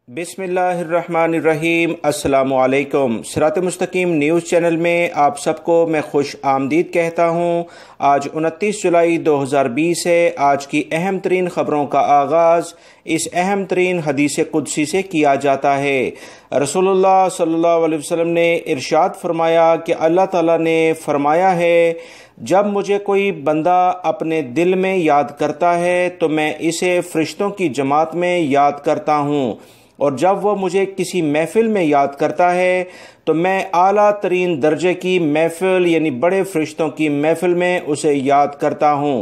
बिस्मिल्लाह अर्रहमान अर्रहीम। अस्सलाम वालेकुम। सिरात मुस्तकीम न्यूज़ चैनल में आप सबको मैं खुश आमदीद कहता हूँ। आज 29 जुलाई 2020 है। आज की अहम तरीन ख़बरों का आगाज़ इस अहम तरीन हदीस कुदसी से किया जाता है। रसूलुल्लाह सल्लल्लाहु अलैहि वसल्लम ने इरशाद फरमाया कि अल्लाह ताला ने फरमाया है, जब मुझे कोई बंदा अपने दिल में याद करता है तो मैं इसे फरिश्तों की जमात में याद करता हूँ, और जब वो मुझे किसी महफिल में याद करता है तो मैं आला तरीन दर्जे की महफिल यानी बड़े फरिश्तों की महफिल में उसे याद करता हूँ।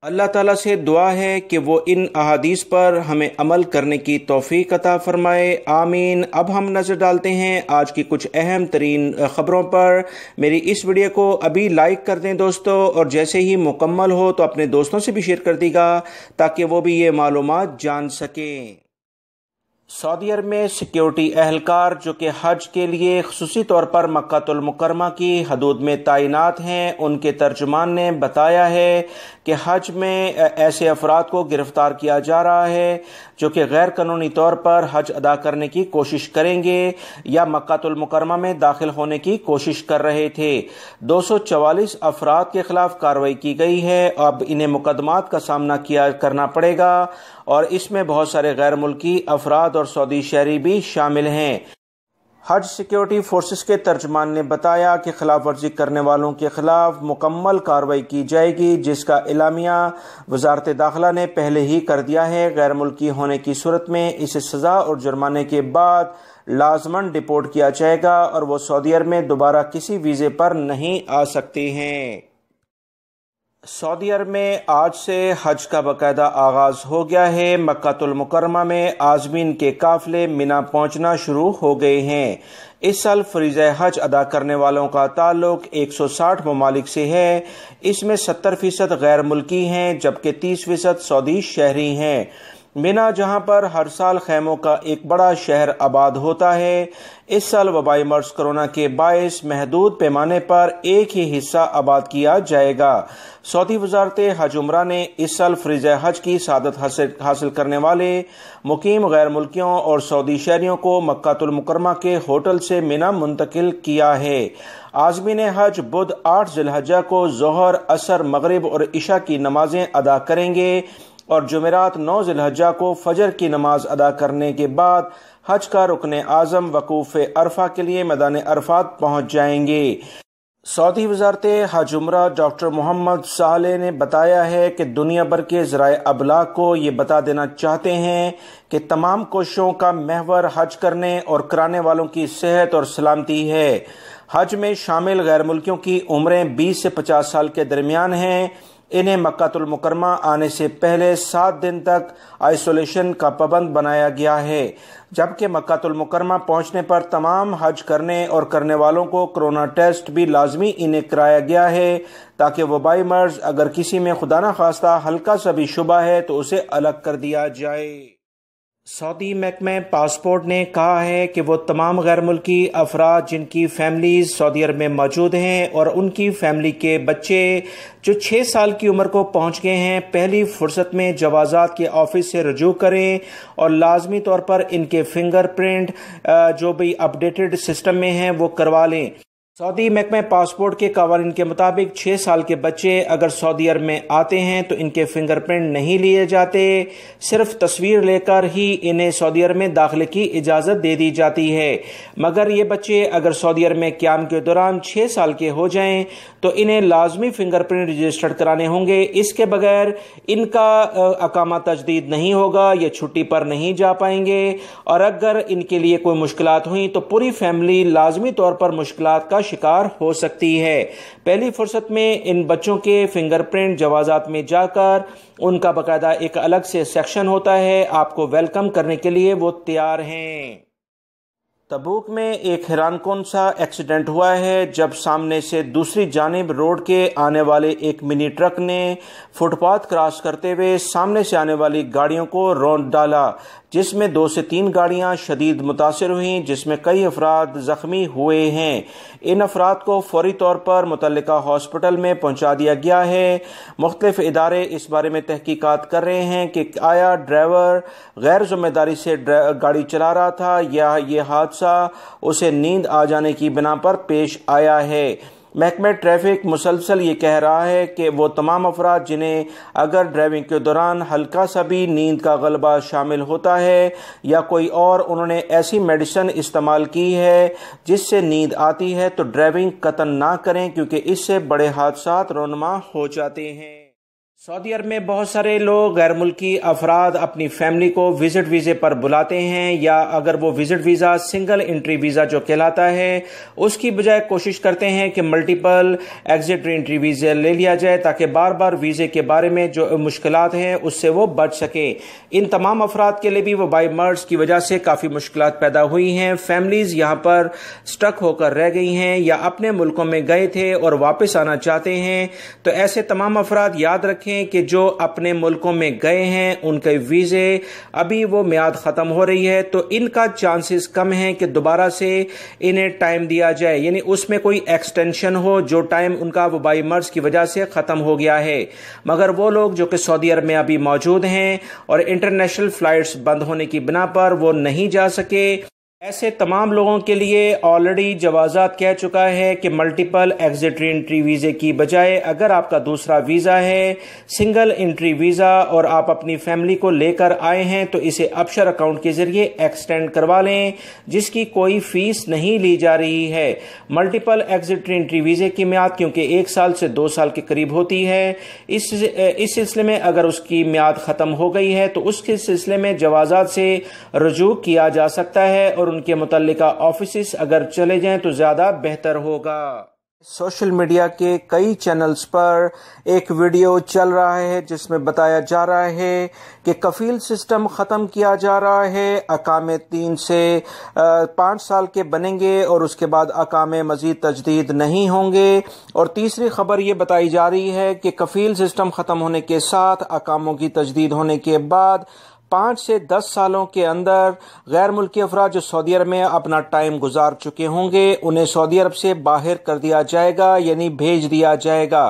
अल्लाह ताला से दुआ है कि वो इन अहादीस पर हमें अमल करने की तौफीक अता फरमाए। आमीन। अब हम नज़र डालते हैं आज की कुछ अहम तरीन ख़बरों पर। मेरी इस वीडियो को अभी लाइक कर दें दोस्तों, और जैसे ही मुकम्मल हो तो अपने दोस्तों से भी शेयर कर दीजिएगा ताकि वो भी ये मालूमात जान सकें। सऊदी अरब में सिक्योरिटी एहलकार जो कि हज के लिए ख़ुसूसी तौर पर मक्कातुल मुकर्रमा की हदूद में तैनात हैं, उनके तर्जुमान ने बताया है कि हज में ऐसे अफराद को गिरफ्तार किया जा रहा है जो कि गैर कानूनी तौर पर हज अदा करने की कोशिश करेंगे या मक्कातुल मुकर्रमा में दाखिल होने की कोशिश कर रहे थे। 244 अफराद के खिलाफ कार्रवाई की गई है। अब इन्हें मुकदमात का सामना करना पड़ेगा, और इसमें बहुत सारे गैर मुल्की अफराद और सऊदी शहरी भी शामिल हैं। हज सिक्योरिटी फोर्सेस के तर्जमान ने बताया कि खिलाफ वर्जी करने वालों के खिलाफ मुकम्मल कार्रवाई की जाएगी, जिसका एलामिया वजारत दाखिला ने पहले ही कर दिया है। गैर मुल्की होने की सूरत में इसे सज़ा और जुर्माने के बाद लाजमन डिपोर्ट किया जाएगा और वो सऊदी अरब में दोबारा किसी वीज़े पर नहीं आ सकते हैं। सऊदी अरब में आज से हज का बाकायदा आगाज़ हो गया है। मक्कातुल मुकर्रमा में आज़मीन के काफ़िले मिना पहुंचना शुरू हो गए हैं। इस साल फरीज़ा हज अदा करने वालों का ताल्लुक 160 ममालिक से है। इसमें 70% गैर मुल्की हैं जबकि 30% सऊदी शहरी हैं। मिना, जहां पर हर साल खैमों का एक बड़ा शहर आबाद होता है, इस साल वबाई मर्ज कोरोना के बायस महदूद पैमाने पर एक ही हिस्सा आबाद किया जाएगा। सऊदी वजारत हज उमरा ने इस साल फरीज़ा हज की सआदत हासिल करने वाले मुकीम गैर मुल्कियों और सऊदी शहरियों को मक्कातुल मुकर्रमा के होटल से मिना मुंतकिल किया है। आज़मीन हज बुध 8 ज़िलहज्जा को ज़ोहर, असर, मगरिब और इशा की नमाजें अदा करेंगे, और जुमेरात 9 ज़िलहज्जा को फजर की नमाज अदा करने के बाद हज का रुकने आज़म वकूफ़ अरफा के लिए मैदान अरफात पहुंच जाएंगे। सऊदी वजारत हज उमरा डॉक्टर मोहम्मद साले ने बताया है कि दुनिया भर के ज़राए अबलाग को ये बता देना चाहते हैं कि तमाम कोशिशों का महवर हज करने और कराने वालों की सेहत और सलामती है। हज में शामिल गैर मुल्कियों की उम्रें 20 से 50 साल के दरमियान हैं। इन्हें मक्कातुल मुकर्रमा आने से पहले 7 दिन तक आइसोलेशन का पाबंद बनाया गया है, जबकि मक्कातुल मुकर्रमा पहुंचने पर तमाम हज करने और करने वालों को कोरोना टेस्ट भी लाजमी इन्हें कराया गया है, ताकि वबाई मर्ज अगर किसी में खुदा न खास्ता हल्का सा भी शुबा है तो उसे अलग कर दिया जाए। सऊदी महकमा पासपोर्ट ने कहा है कि वो तमाम गैर मुल्की अफराद जिनकी फैमिलीज सऊदी अरब में मौजूद हैं और उनकी फैमिली के बच्चे जो 6 साल की उम्र को पहुंच गए हैं, पहली फुर्सत में जवाजात के ऑफिस से रजू करें और लाजमी तौर पर इनके फिंगरप्रिंट जो भी अपडेटेड सिस्टम में हैं वो करवा लें। सऊदी महकमा पासपोर्ट के कवानीन के मुताबिक 6 साल के बच्चे अगर सऊदी अरब में आते हैं तो इनके फिंगरप्रिंट नहीं लिए जाते, सिर्फ तस्वीर लेकर ही इन्हें सऊदी अरब में दाखिले की इजाज़त दे दी जाती है। मगर ये बच्चे अगर सऊदी अरब में क़याम के दौरान 6 साल के हो जाएं तो इन्हें लाजमी फिंगरप्रिंट रजिस्टर्ड कराने होंगे। इसके बगैर इनका अकामा तजदीद नहीं होगा, ये छुट्टी पर नहीं जा पाएंगे, और अगर इनके लिए कोई मुश्किलात हुई तो पूरी फैमिली लाजमी तौर पर मुश्किलात का शिकार हो सकती है। पहली फुर्सत में इन बच्चों के फिंगरप्रिंट जवाजात में जाकर उनका बाकायदा एक अलग से सेक्शन होता है, आपको वेलकम करने के लिए वो तैयार हैं। तबूक में एक हैरानकुन सा एक्सीडेंट हुआ है जब सामने से दूसरी जानिब रोड के आने वाले एक मिनी ट्रक ने फुटपाथ क्रॉस करते हुए सामने से आने वाली गाड़ियों को रौंद डाला, जिसमें 2 से 3 गाड़ियां शदीद मुतासिर हुई, जिसमें कई अफराद जख्मी हुए हैं। इन अफराद को फौरी तौर पर मुतल्लिका हॉस्पिटल में पहुंचा दिया गया है। मुख्तलिफ इदारे इस बारे में तहकीकात कर रहे हैं कि आया ड्राइवर गैर जिम्मेदारी से गाड़ी चला रहा था या ये हादसा उसे नींद आ जाने की बिना पर पेश आया है। महकमा ट्रैफिक मुसलसल ये कह रहा है कि वो तमाम अफराद जिन्हें अगर ड्राइविंग के दौरान हल्का सा भी नींद का गलबा शामिल होता है या कोई और उन्होंने ऐसी मेडिसिन इस्तेमाल की है जिससे नींद आती है तो ड्राइविंग कतन ना करें, क्योंकि इससे बड़े हादसात रोनमा हो जाते हैं। सऊदी अरब में बहुत सारे लोग गैर मुल्की अफराद अपनी फैमिली को विजिट वीज़े पर बुलाते हैं, या अगर वो visit visa single entry visa जो कहलाता है उसकी बजाय कोशिश करते हैं कि मल्टीपल एग्जिट एंट्री वीज़ा ले लिया जाए ताकि बार बार वीज़े के बारे में जो मुश्किलात हैं उससे वो बच सके। इन तमाम अफराद के लिए भी वबाई मर्ज की वजह से काफ़ी मुश्किलात पैदा हुई हैं। फैमिलीज़ यहाँ पर स्टक होकर रह गई हैं या अपने मुल्कों में गए थे और वापस आना चाहते हैं। तो ऐसे तमाम अफराद याद रखें कि जो अपने मुल्कों में गए हैं उनके वीज़े अभी वो मियाद ख़त्म हो रही है, तो इनका चांसेस कम है कि दोबारा से इन्हें टाइम दिया जाए, यानी उसमें कोई एक्सटेंशन हो जो टाइम उनका वबाई मर्ज की वजह से ख़त्म हो गया है। मगर वो लोग जो कि सऊदी अरब में अभी मौजूद हैं और इंटरनेशनल फ़्लाइट्स बंद होने की बिना पर वो नहीं जा सके, ऐसे तमाम लोगों के लिए ऑलरेडी जवाज़ात कह चुका है कि मल्टीपल एग्जिट एंट्री वीज़े की बजाय अगर आपका दूसरा वीज़ा है सिंगल एंट्री वीज़ा और आप अपनी फैमिली को लेकर आए हैं तो इसे अबशर अकाउंट के ज़रिए एक्सटेंड करवा लें, जिसकी कोई फ़ीस नहीं ली जा रही है। मल्टीपल एग्जिट एंट्री वीज़े की मियाद क्योंकि 1 साल से 2 साल के करीब होती है, इस सिलसिले में अगर उसकी मियाद ख़त्म हो गई है तो उसके सिलसिले में जवाज़ात से रुजू किया जा सकता है और उनके मुतल्लिका ऑफिस अगर चले जाएं तो ज़्यादा बेहतर होगा। सोशल मीडिया के कई चैनल्स पर एक वीडियो चल रहा है जिसमें बताया जा रहा है कि कफील सिस्टम ख़त्म किया जा रहा है, अकामे 3 से 5 साल के बनेंगे और उसके बाद अकामे मज़ीद तजदीद नहीं होंगे। और तीसरी खबर ये बताई जा रही है कि कफील सिस्टम ख़त्म होने के साथ अकामों की तजदीद होने के बाद 5 से 10 सालों के अंदर गैर मुल्की अफराद जो सऊदी अरब में अपना टाइम गुजार चुके होंगे उन्हें सऊदी अरब से बाहर कर दिया जाएगा, यानी भेज दिया जाएगा।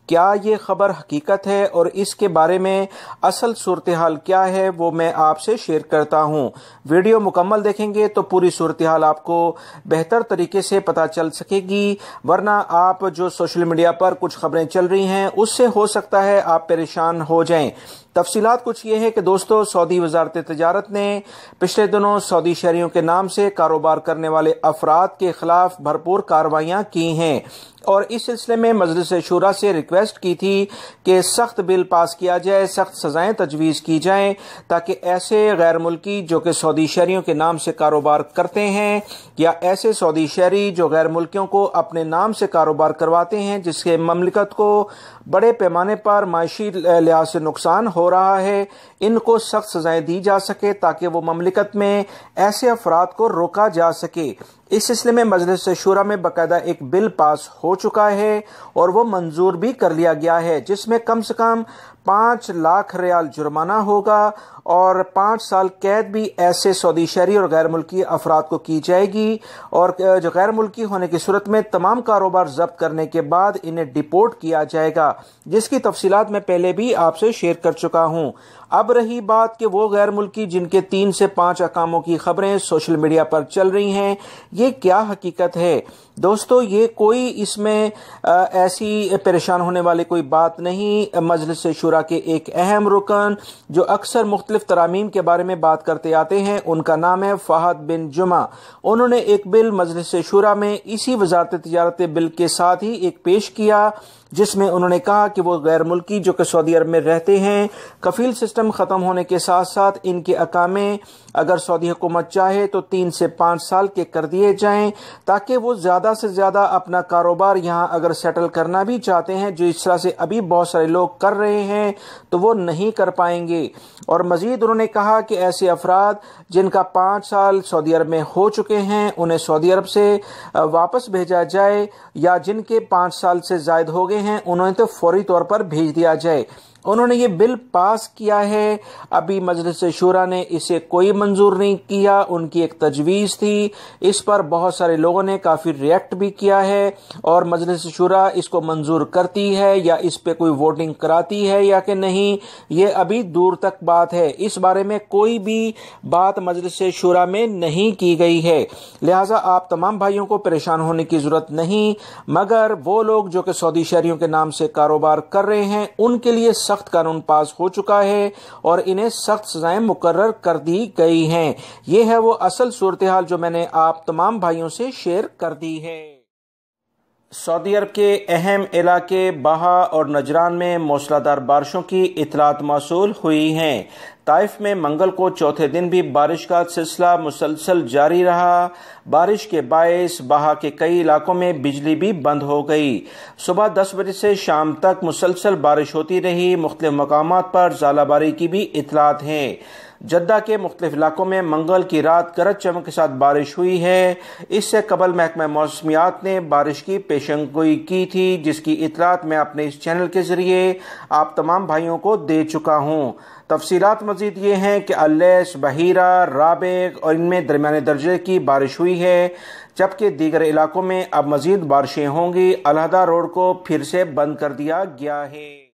क्या ये खबर हकीकत है और इसके बारे में असल सूरत हाल क्या है वो मैं आपसे शेयर करता हूँ। वीडियो मुकम्मल देखेंगे तो पूरी सूरत हाल आपको बेहतर तरीके से पता चल सकेगी, वरना आप जो सोशल मीडिया पर कुछ खबरें चल रही हैं उससे हो सकता है आप परेशान हो जाएं। तफसीलात कुछ ये है कि दोस्तों, सऊदी वजारत तिजारत ने पिछले दिनों सऊदी शहरियों के नाम से कारोबार करने वाले अफराद के खिलाफ भरपूर कार्रवाइयाँ की हैं और इस सिलसिले में मजलिस शूरा से रिक्वेस्ट की थी कि सख्त बिल पास किया जाए, सख्त सजाएं तजवीज़ की जाएं ताकि ऐसे गैर मुल्की जो कि सऊदी शहरियों के नाम से कारोबार करते हैं या ऐसे सऊदी शहरी जो गैर मुल्कियों को अपने नाम से कारोबार करवाते हैं जिसके ममलिकत को बड़े पैमाने पर माशी लिहाज से नुकसान हो रहा है, इनको सख्त सजाएं दी जा सके ताकि वो ममलिकत में ऐसे अफराद को रोका जा सके। इस सिलसिले में मजलिस शूरा में बाकायदा एक बिल पास हो चुका है और वो मंजूर भी कर लिया गया है, जिसमें कम से कम 5 लाख रियाल जुर्माना होगा और 5 साल कैद भी ऐसे सऊदी शहरी और गैर मुल्की अफराद को की जाएगी। और जो गैर मुल्की होने की सूरत में तमाम कारोबार जब्त करने के बाद इन्हें डिपोर्ट किया जाएगा, जिसकी तफसीलात मैं पहले भी आपसे शेयर कर चुका हूँ। अब रही बात कि वो गैर मुल्की जिनके 3 से 5 अकामों की खबरें सोशल मीडिया पर चल रही हैं, ये क्या हकीकत है? दोस्तों, ये कोई इसमें ऐसी परेशान होने वाली कोई बात नहीं। मजलिस शूरा के एक अहम रुकन जो अक्सर मुख्तलिफ तरामीम के बारे में बात करते आते हैं, उनका नाम है फहद बिन जुमा। उन्होंने एक बिल मजलिस शूरा में इसी वजारत तिजारत बिल के साथ ही एक पेश किया, जिसमें उन्होंने कहा कि वो गैर मुल्की जो कि सऊदी अरब में रहते हैं, कफील सिस्टम ख़त्म होने के साथ साथ इनके अकामे अगर सऊदी हुकूमत चाहे तो 3 से 5 साल के कर दिए जाएं ताकि वो ज़्यादा से ज़्यादा अपना कारोबार यहाँ अगर सेटल करना भी चाहते हैं, जो इस तरह से अभी बहुत सारे लोग कर रहे हैं, तो वो नहीं कर पाएंगे। और मज़ीद उन्होंने कहा कि ऐसे अफराद जिनका 5 साल सऊदी अरब में हो चुके हैं उन्हें सऊदी अरब से वापस भेजा जाए, या जिनके 5 साल से ज़ायद हो गए हैं उन्हें तो फौरी तौर पर भेज दिया जाए। उन्होंने ये बिल पास किया है। अभी मजलिस शूरा ने इसे कोई मंजूर नहीं किया, उनकी एक तजवीज़ थी। इस पर बहुत सारे लोगों ने काफ़ी रिएक्ट भी किया है और मजलिस शूरा इसको मंजूर करती है या इस पे कोई वोटिंग कराती है या कि नहीं, ये अभी दूर तक बात है। इस बारे में कोई भी बात मजलिस शूरा में नहीं की गई है। लिहाजा आप तमाम भाइयों को परेशान होने की ज़रूरत नहीं, मगर वो लोग जो कि सऊदी शहरियों के नाम से कारोबार कर रहे हैं उनके लिए सख्त कानून पास हो चुका है और इन्हें सख्त सजाएं मुकर्रर कर दी गई हैं। ये है वो असल सूरत हाल जो मैंने आप तमाम भाइयों से शेयर कर दी है। सऊदी अरब के अहम इलाके बहा और नजरान में मूसलाधार बारिशों की इतलात मौसूल हुई हैं। ताइफ में मंगल को चौथे दिन भी बारिश का सिलसिला मुसलसल जारी रहा। बारिश के बायस बहा के कई इलाकों में बिजली भी बंद हो गई। सुबह 10 बजे से शाम तक मुसलसल बारिश होती रही। मुख्तलिफ मकामात पर ज़ालाबारी की भी इतलात हैं। जद्दा के मुख्तलिफ इलाकों में मंगल की रात गरज चमक के साथ बारिश हुई है। इससे कबल महकमा मौसमियात ने बारिश की पेशेनगोई की थी, जिसकी इतलात मैं अपने इस चैनल के जरिए आप तमाम भाइयों को दे चुका हूँ। तफसीलात मजीद ये हैं कि अल्लैस, बहीरा, राबेग और इनमें दरमियाने दर्जे की बारिश हुई है, जबकि दीगर इलाकों में अब मजीद बारिशें होंगी। अलहदा रोड को फिर से बंद कर दिया गया है।